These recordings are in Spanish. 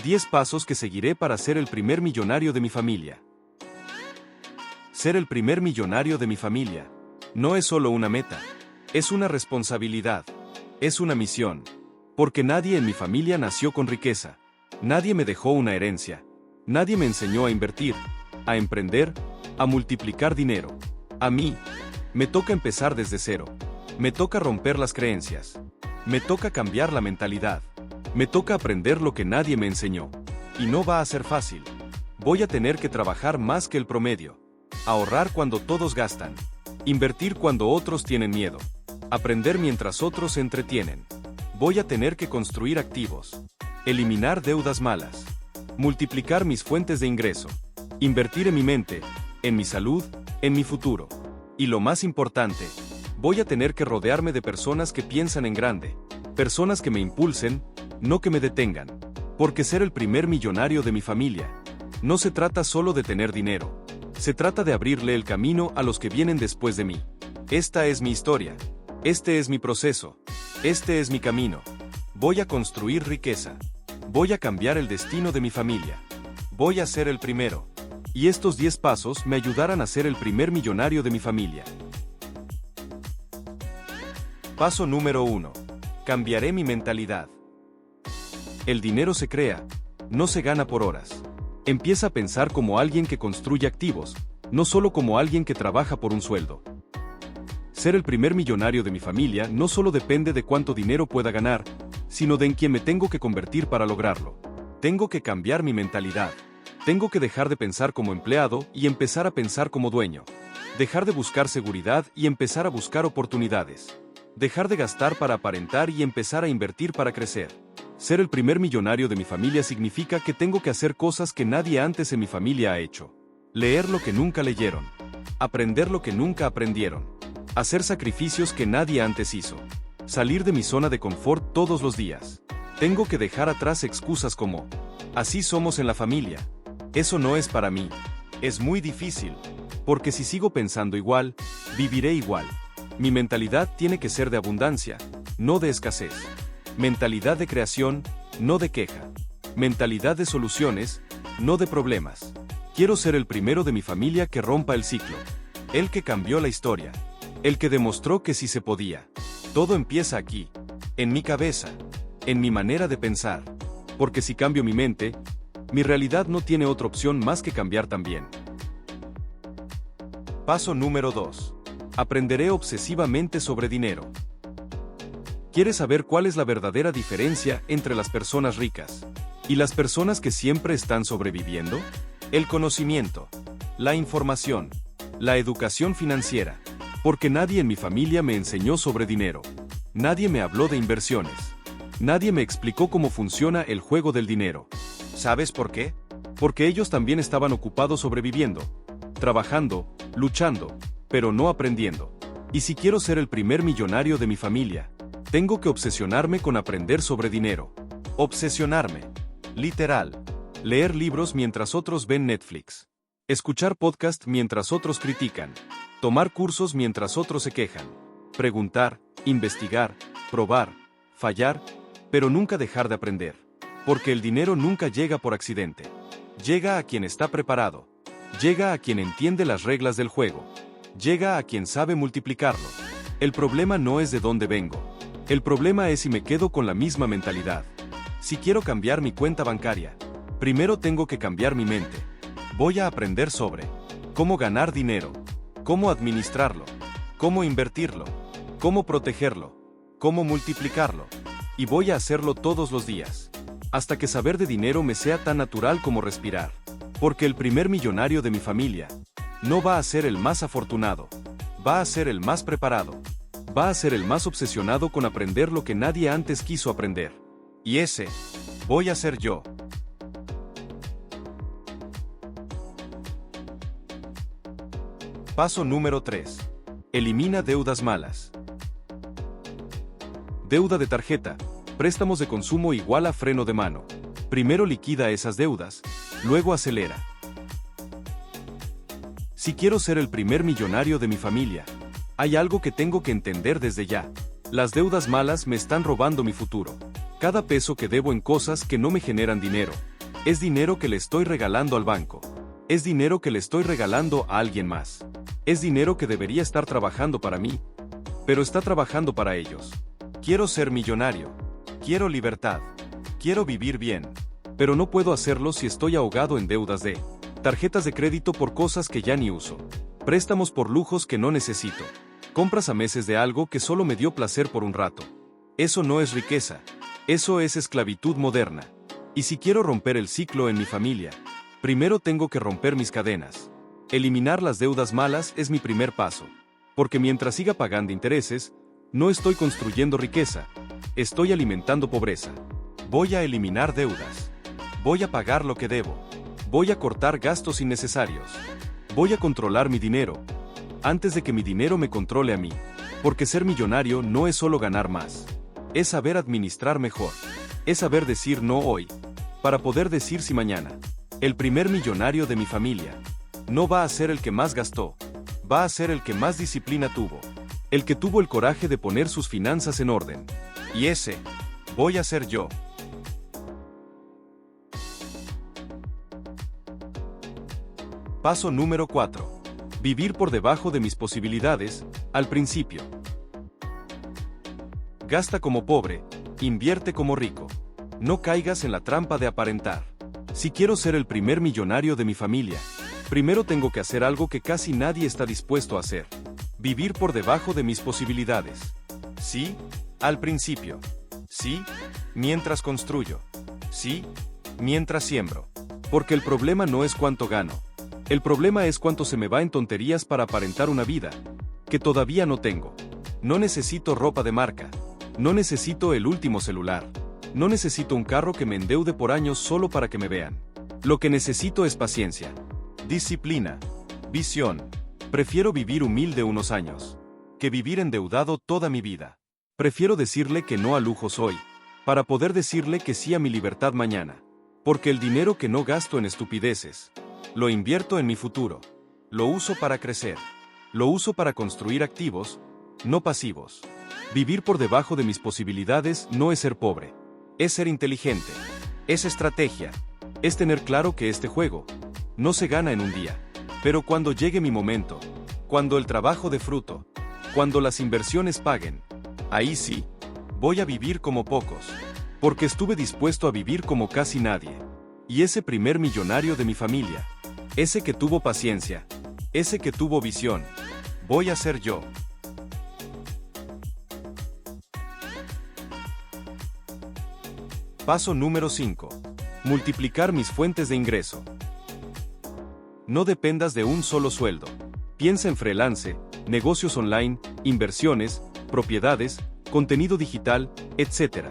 10 pasos que seguiré para ser el primer millonario de mi familia. Ser el primer millonario de mi familia no es solo una meta, es una responsabilidad, es una misión. Porque nadie en mi familia nació con riqueza, nadie me dejó una herencia, nadie me enseñó a invertir, a emprender, a multiplicar dinero. A mí, me toca empezar desde cero, me toca romper las creencias, me toca cambiar la mentalidad, me toca aprender lo que nadie me enseñó. Y no va a ser fácil. Voy a tener que trabajar más que el promedio, ahorrar cuando todos gastan, invertir cuando otros tienen miedo, aprender mientras otros se entretienen. Voy a tener que construir activos, eliminar deudas malas, multiplicar mis fuentes de ingreso, invertir en mi mente, en mi salud, en mi futuro. Y lo más importante, voy a tener que rodearme de personas que piensan en grande, personas que me impulsen, no que me detengan. Porque ser el primer millonario de mi familia no se trata solo de tener dinero, se trata de abrirle el camino a los que vienen después de mí. Esta es mi historia, este es mi proceso. Este es mi camino. Voy a construir riqueza. Voy a cambiar el destino de mi familia. Voy a ser el primero. Y estos 10 pasos me ayudarán a ser el primer millonario de mi familia. Paso número 1. Cambiaré mi mentalidad. El dinero se crea, no se gana por horas. Empieza a pensar como alguien que construye activos, no solo como alguien que trabaja por un sueldo. Ser el primer millonario de mi familia no solo depende de cuánto dinero pueda ganar, sino de en quién me tengo que convertir para lograrlo. Tengo que cambiar mi mentalidad. Tengo que dejar de pensar como empleado y empezar a pensar como dueño. Dejar de buscar seguridad y empezar a buscar oportunidades. Dejar de gastar para aparentar y empezar a invertir para crecer. Ser el primer millonario de mi familia significa que tengo que hacer cosas que nadie antes en mi familia ha hecho. Leer lo que nunca leyeron. Aprender lo que nunca aprendieron. Hacer sacrificios que nadie antes hizo. Salir de mi zona de confort todos los días. Tengo que dejar atrás excusas como, así somos en la familia. Eso no es para mí. Es muy difícil. Porque si sigo pensando igual, viviré igual. Mi mentalidad tiene que ser de abundancia, no de escasez. Mentalidad de creación, no de queja. Mentalidad de soluciones, no de problemas. Quiero ser el primero de mi familia que rompa el ciclo. El que cambió la historia. El que demostró que sí se podía. Todo empieza aquí, en mi cabeza, en mi manera de pensar. Porque si cambio mi mente, mi realidad no tiene otra opción más que cambiar también. Paso número 2. Aprenderé obsesivamente sobre dinero. ¿Quieres saber cuál es la verdadera diferencia entre las personas ricas y las personas que siempre están sobreviviendo? El conocimiento, la información, la educación financiera. Porque nadie en mi familia me enseñó sobre dinero. Nadie me habló de inversiones. Nadie me explicó cómo funciona el juego del dinero. ¿Sabes por qué? Porque ellos también estaban ocupados sobreviviendo, trabajando, luchando, pero no aprendiendo. Y si quiero ser el primer millonario de mi familia, tengo que obsesionarme con aprender sobre dinero. Obsesionarme. Literal. Leer libros mientras otros ven Netflix. Escuchar podcast mientras otros critican. Tomar cursos mientras otros se quejan. Preguntar, investigar, probar, fallar, pero nunca dejar de aprender. Porque el dinero nunca llega por accidente. Llega a quien está preparado. Llega a quien entiende las reglas del juego. Llega a quien sabe multiplicarlo. El problema no es de dónde vengo. El problema es si me quedo con la misma mentalidad. Si quiero cambiar mi cuenta bancaria, primero tengo que cambiar mi mente. Voy a aprender sobre cómo ganar dinero, cómo administrarlo, cómo invertirlo, cómo protegerlo, cómo multiplicarlo. Y voy a hacerlo todos los días. Hasta que saber de dinero me sea tan natural como respirar. Porque el primer millonario de mi familia no va a ser el más afortunado, va a ser el más preparado, va a ser el más obsesionado con aprender lo que nadie antes quiso aprender. Y ese voy a ser yo. Paso número 3. Elimina deudas malas. Deuda de tarjeta, préstamos de consumo igual a freno de mano. Primero liquida esas deudas, luego acelera. Si quiero ser el primer millonario de mi familia, hay algo que tengo que entender desde ya. Las deudas malas me están robando mi futuro. Cada peso que debo en cosas que no me generan dinero, es dinero que le estoy regalando al banco. Es dinero que le estoy regalando a alguien más. Es dinero que debería estar trabajando para mí, pero está trabajando para ellos. Quiero ser millonario. Quiero libertad. Quiero vivir bien. Pero no puedo hacerlo si estoy ahogado en deudas de tarjetas de crédito por cosas que ya ni uso. Préstamos por lujos que no necesito. Compras a meses de algo que solo me dio placer por un rato. Eso no es riqueza. Eso es esclavitud moderna. Y si quiero romper el ciclo en mi familia, primero tengo que romper mis cadenas. Eliminar las deudas malas es mi primer paso. Porque mientras siga pagando intereses, no estoy construyendo riqueza. Estoy alimentando pobreza. Voy a eliminar deudas. Voy a pagar lo que debo. Voy a cortar gastos innecesarios. Voy a controlar mi dinero, antes de que mi dinero me controle a mí. Porque ser millonario no es solo ganar más. Es saber administrar mejor. Es saber decir no hoy, para poder decir sí mañana. El primer millonario de mi familia no va a ser el que más gastó, va a ser el que más disciplina tuvo. El que tuvo el coraje de poner sus finanzas en orden. Y ese voy a ser yo. Paso número 4. Vivir por debajo de mis posibilidades, al principio. Gasta como pobre, invierte como rico. No caigas en la trampa de aparentar. Si quiero ser el primer millonario de mi familia, primero tengo que hacer algo que casi nadie está dispuesto a hacer. Vivir por debajo de mis posibilidades. Sí, al principio. Sí, mientras construyo. Sí, mientras siembro. Porque el problema no es cuánto gano. El problema es cuánto se me va en tonterías para aparentar una vida que todavía no tengo. No necesito ropa de marca. No necesito el último celular. No necesito un carro que me endeude por años solo para que me vean. Lo que necesito es paciencia, disciplina, visión. Prefiero vivir humilde unos años que vivir endeudado toda mi vida. Prefiero decirle que no a lujos hoy, para poder decirle que sí a mi libertad mañana. Porque el dinero que no gasto en estupideces, lo invierto en mi futuro. Lo uso para crecer. Lo uso para construir activos, no pasivos. Vivir por debajo de mis posibilidades no es ser pobre. Es ser inteligente. Es estrategia. Es tener claro que este juego no se gana en un día. Pero cuando llegue mi momento, cuando el trabajo dé fruto, cuando las inversiones paguen, ahí sí, voy a vivir como pocos. Porque estuve dispuesto a vivir como casi nadie. Y ese primer millonario de mi familia, ese que tuvo paciencia, ese que tuvo visión, voy a ser yo. Paso número 5. Multiplicar mis fuentes de ingreso. No dependas de un solo sueldo. Piensa en freelance, negocios online, inversiones, propiedades, contenido digital, etc.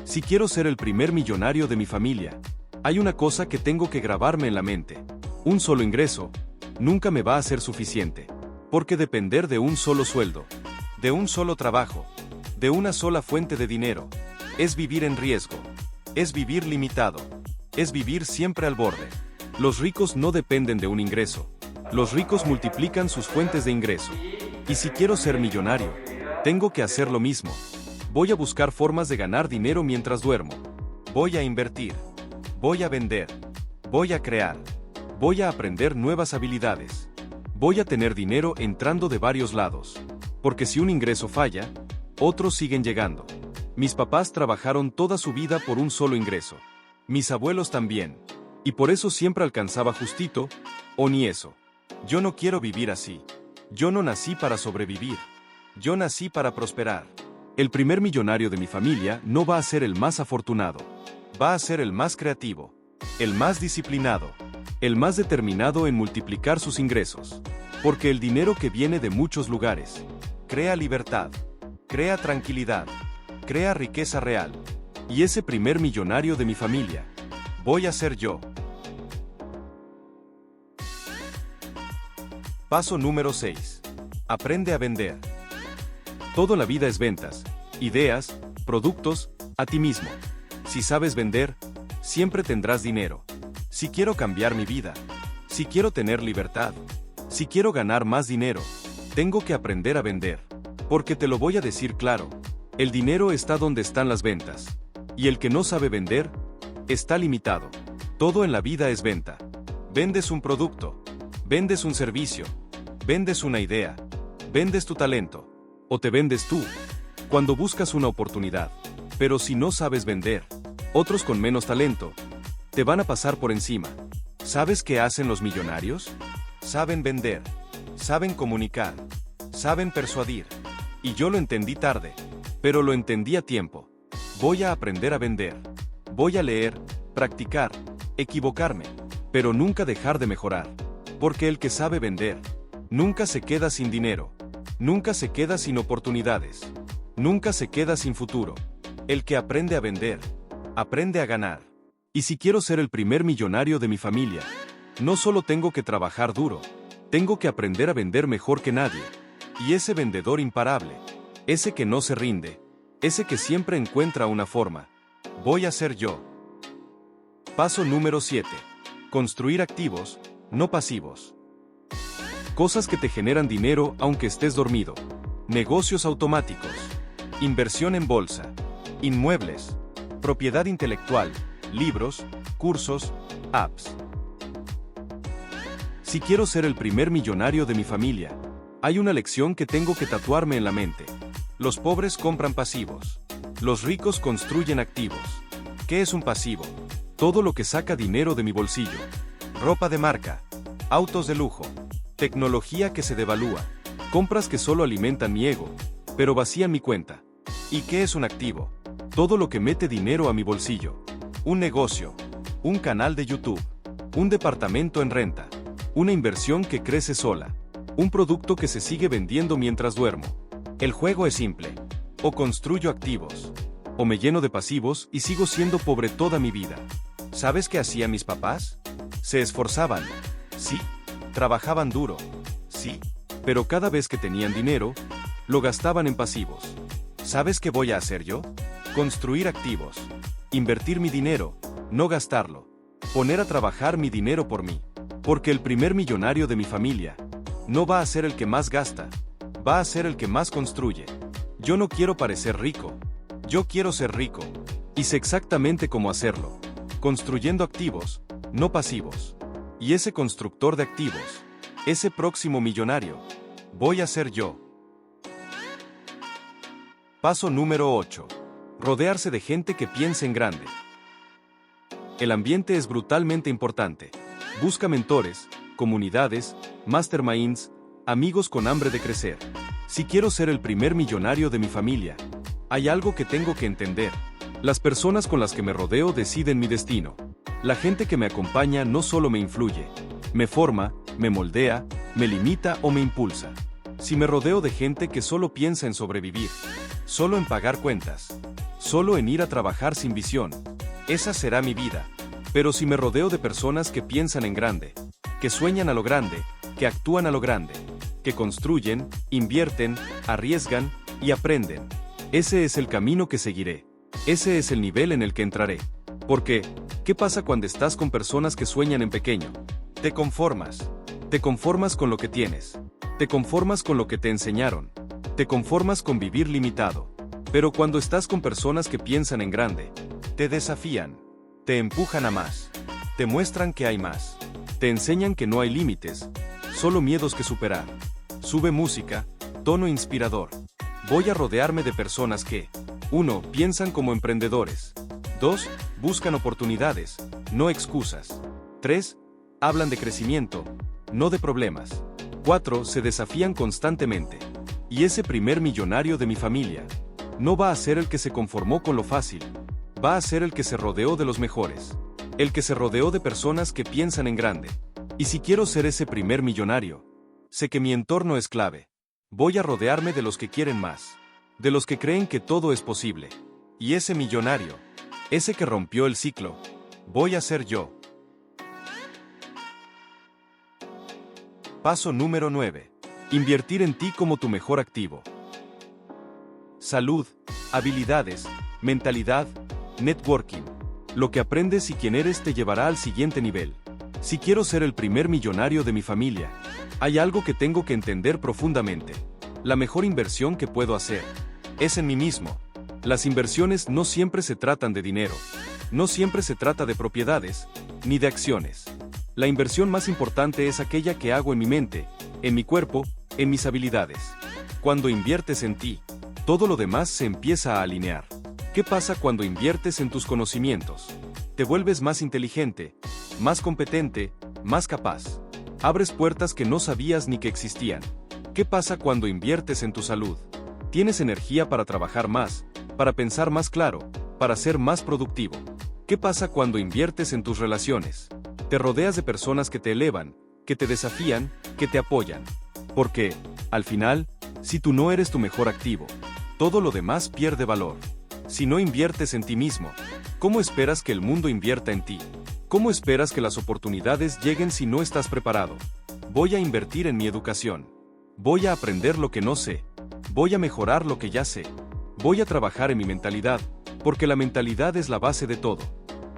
Si quiero ser el primer millonario de mi familia, hay una cosa que tengo que grabarme en la mente. Un solo ingreso nunca me va a ser suficiente. Porque depender de un solo sueldo, de un solo trabajo, de una sola fuente de dinero, es vivir en riesgo. Es vivir limitado. Es vivir siempre al borde. Los ricos no dependen de un ingreso. Los ricos multiplican sus fuentes de ingreso. Y si quiero ser millonario, tengo que hacer lo mismo. Voy a buscar formas de ganar dinero mientras duermo. Voy a invertir. Voy a vender. Voy a crear. Voy a aprender nuevas habilidades. Voy a tener dinero entrando de varios lados. Porque si un ingreso falla, otros siguen llegando. Mis papás trabajaron toda su vida por un solo ingreso. Mis abuelos también. Y por eso siempre alcanzaba justito, o ni eso. Yo no quiero vivir así. Yo no nací para sobrevivir. Yo nací para prosperar. El primer millonario de mi familia no va a ser el más afortunado. Va a ser el más creativo, el más disciplinado, el más determinado en multiplicar sus ingresos. Porque el dinero que viene de muchos lugares crea libertad, crea tranquilidad, crea riqueza real. Y ese primer millonario de mi familia voy a ser yo. Paso número 6. Aprende a vender. Toda la vida es ventas, ideas, productos, a ti mismo. Si sabes vender, siempre tendrás dinero. Si quiero cambiar mi vida, si quiero tener libertad, si quiero ganar más dinero, tengo que aprender a vender. Porque te lo voy a decir claro, el dinero está donde están las ventas. Y el que no sabe vender, está limitado. Todo en la vida es venta. Vendes un producto, vendes un servicio, vendes una idea, vendes tu talento, o te vendes tú, cuando buscas una oportunidad. Pero si no sabes vender, otros con menos talento te van a pasar por encima. ¿Sabes qué hacen los millonarios? Saben vender, saben comunicar, saben persuadir. Y yo lo entendí tarde, pero lo entendí a tiempo. Voy a aprender a vender. Voy a leer, practicar, equivocarme, pero nunca dejar de mejorar. Porque el que sabe vender, nunca se queda sin dinero, nunca se queda sin oportunidades, nunca se queda sin futuro. El que aprende a vender, aprende a ganar. Y si quiero ser el primer millonario de mi familia, no solo tengo que trabajar duro, tengo que aprender a vender mejor que nadie. Y ese vendedor imparable, ese que no se rinde, ese que siempre encuentra una forma, voy a ser yo. Paso número 7. Construir activos, no pasivos. Cosas que te generan dinero aunque estés dormido. Negocios automáticos. Inversión en bolsa. Inmuebles. Propiedad intelectual. Libros, cursos, apps. Si quiero ser el primer millonario de mi familia, hay una lección que tengo que tatuarme en la mente. Los pobres compran pasivos. Los ricos construyen activos. ¿Qué es un pasivo? Todo lo que saca dinero de mi bolsillo. Ropa de marca. Autos de lujo. Tecnología que se devalúa. Compras que solo alimentan mi ego, pero vacían mi cuenta. ¿Y qué es un activo? Todo lo que mete dinero a mi bolsillo. Un negocio. Un canal de YouTube. Un departamento en renta. Una inversión que crece sola. Un producto que se sigue vendiendo mientras duermo. El juego es simple. O construyo activos, o me lleno de pasivos y sigo siendo pobre toda mi vida. ¿Sabes qué hacían mis papás? Se esforzaban. Sí. Trabajaban duro. Sí. Pero cada vez que tenían dinero, lo gastaban en pasivos. ¿Sabes qué voy a hacer yo? Construir activos. Invertir mi dinero, no gastarlo. Poner a trabajar mi dinero por mí. Porque el primer millonario de mi familia no va a ser el que más gasta, va a ser el que más construye. Yo no quiero parecer rico, yo quiero ser rico. Y sé exactamente cómo hacerlo. Construyendo activos, no pasivos. Y ese constructor de activos, ese próximo millonario, voy a ser yo. Paso número 8. Rodearse de gente que piense en grande. El ambiente es brutalmente importante. Busca mentores, comunidades, masterminds, amigos con hambre de crecer. Si quiero ser el primer millonario de mi familia, hay algo que tengo que entender. Las personas con las que me rodeo deciden mi destino. La gente que me acompaña no solo me influye, me forma, me moldea, me limita o me impulsa. Si me rodeo de gente que solo piensa en sobrevivir, solo en pagar cuentas, solo en ir a trabajar sin visión, esa será mi vida. Pero si me rodeo de personas que piensan en grande, que sueñan a lo grande, que actúan a lo grande, que construyen, invierten, arriesgan y aprenden, ese es el camino que seguiré. Ese es el nivel en el que entraré. Porque, ¿qué pasa cuando estás con personas que sueñan en pequeño? Te conformas. Te conformas con lo que tienes. Te conformas con lo que te enseñaron. Te conformas con vivir limitado. Pero cuando estás con personas que piensan en grande, te desafían. Te empujan a más. Te muestran que hay más. Te enseñan que no hay límites, solo miedos que superar. Sube música, tono inspirador. Voy a rodearme de personas que 1. Piensan como emprendedores. 2. Buscan oportunidades, no excusas. 3. Hablan de crecimiento, no de problemas. 4. Se desafían constantemente. Y ese primer millonario de mi familia no va a ser el que se conformó con lo fácil, va a ser el que se rodeó de los mejores, el que se rodeó de personas que piensan en grande. Y si quiero ser ese primer millonario, sé que mi entorno es clave. Voy a rodearme de los que quieren más, de los que creen que todo es posible. Y ese millonario, ese que rompió el ciclo, voy a ser yo. Paso número 9. Invertir en ti como tu mejor activo. Salud, habilidades, mentalidad, networking. Lo que aprendes y quién eres te llevará al siguiente nivel. Si quiero ser el primer millonario de mi familia, hay algo que tengo que entender profundamente. La mejor inversión que puedo hacer es en mí mismo. Las inversiones no siempre se tratan de dinero. No siempre se trata de propiedades, ni de acciones. La inversión más importante es aquella que hago en mi mente, en mi cuerpo, en mis habilidades. Cuando inviertes en ti, todo lo demás se empieza a alinear. ¿Qué pasa cuando inviertes en tus conocimientos? Te vuelves más inteligente, más competente, más capaz. Abres puertas que no sabías ni que existían. ¿Qué pasa cuando inviertes en tu salud? Tienes energía para trabajar más, para pensar más claro, para ser más productivo. ¿Qué pasa cuando inviertes en tus relaciones? Te rodeas de personas que te elevan, que te desafían, que te apoyan. Porque, al final, si tú no eres tu mejor activo, todo lo demás pierde valor. Si no inviertes en ti mismo, ¿cómo esperas que el mundo invierta en ti? ¿Cómo esperas que las oportunidades lleguen si no estás preparado? Voy a invertir en mi educación. Voy a aprender lo que no sé. Voy a mejorar lo que ya sé. Voy a trabajar en mi mentalidad, porque la mentalidad es la base de todo.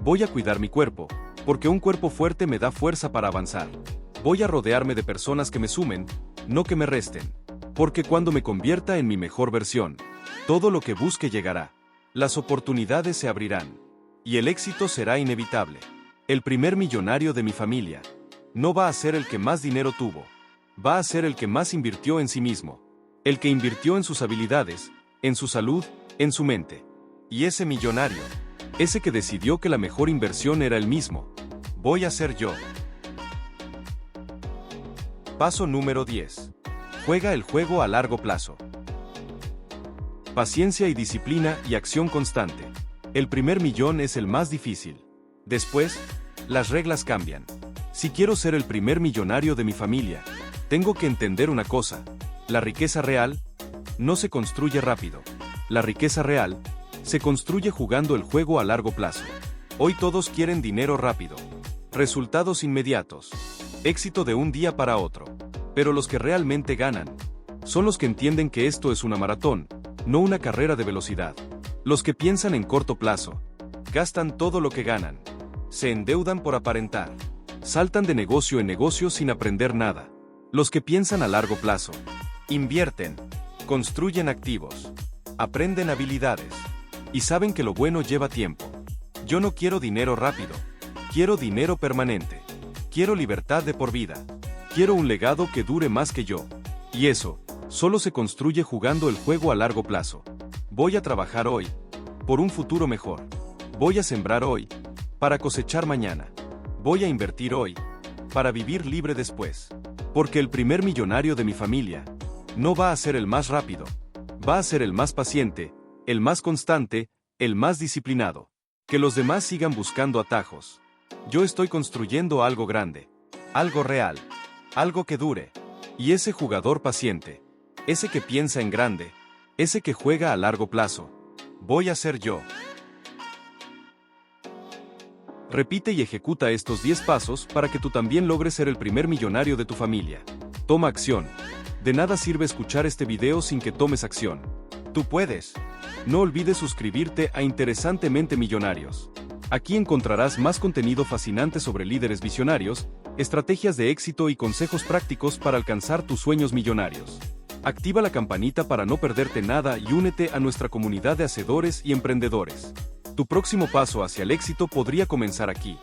Voy a cuidar mi cuerpo, porque un cuerpo fuerte me da fuerza para avanzar. Voy a rodearme de personas que me sumen, no que me resten. Porque cuando me convierta en mi mejor versión, todo lo que busque llegará. Las oportunidades se abrirán. Y el éxito será inevitable. El primer millonario de mi familia no va a ser el que más dinero tuvo. Va a ser el que más invirtió en sí mismo. El que invirtió en sus habilidades, en su salud, en su mente. Y ese millonario, ese que decidió que la mejor inversión era él mismo, voy a ser yo. Paso número 10. Juega el juego a largo plazo. Paciencia y disciplina y acción constante. El primer millón es el más difícil. Después, las reglas cambian. Si quiero ser el primer millonario de mi familia, tengo que entender una cosa. La riqueza real no se construye rápido. La riqueza real se construye jugando el juego a largo plazo. Hoy todos quieren dinero rápido, resultados inmediatos, éxito de un día para otro. Pero los que realmente ganan son los que entienden que esto es una maratón, no una carrera de velocidad. Los que piensan en corto plazo, gastan todo lo que ganan, se endeudan por aparentar, saltan de negocio en negocio sin aprender nada. Los que piensan a largo plazo, invierten, construyen activos, aprenden habilidades y saben que lo bueno lleva tiempo. Yo no quiero dinero rápido, quiero dinero permanente, quiero libertad de por vida, quiero un legado que dure más que yo. Y eso solo se construye jugando el juego a largo plazo. Voy a trabajar hoy por un futuro mejor. Voy a sembrar hoy para cosechar mañana. Voy a invertir hoy para vivir libre después. Porque el primer millonario de mi familia no va a ser el más rápido, va a ser el más paciente, el más constante, el más disciplinado. Que los demás sigan buscando atajos. Yo estoy construyendo algo grande, algo real, algo que dure. Y ese jugador paciente, ese que piensa en grande, ese que juega a largo plazo, voy a ser yo. Repite y ejecuta estos 10 pasos para que tú también logres ser el primer millonario de tu familia. Toma acción. De nada sirve escuchar este video sin que tomes acción. Tú puedes. No olvides suscribirte a Interesantemente Millonarios. Aquí encontrarás más contenido fascinante sobre líderes visionarios, estrategias de éxito y consejos prácticos para alcanzar tus sueños millonarios. Activa la campanita para no perderte nada y únete a nuestra comunidad de hacedores y emprendedores. Tu próximo paso hacia el éxito podría comenzar aquí.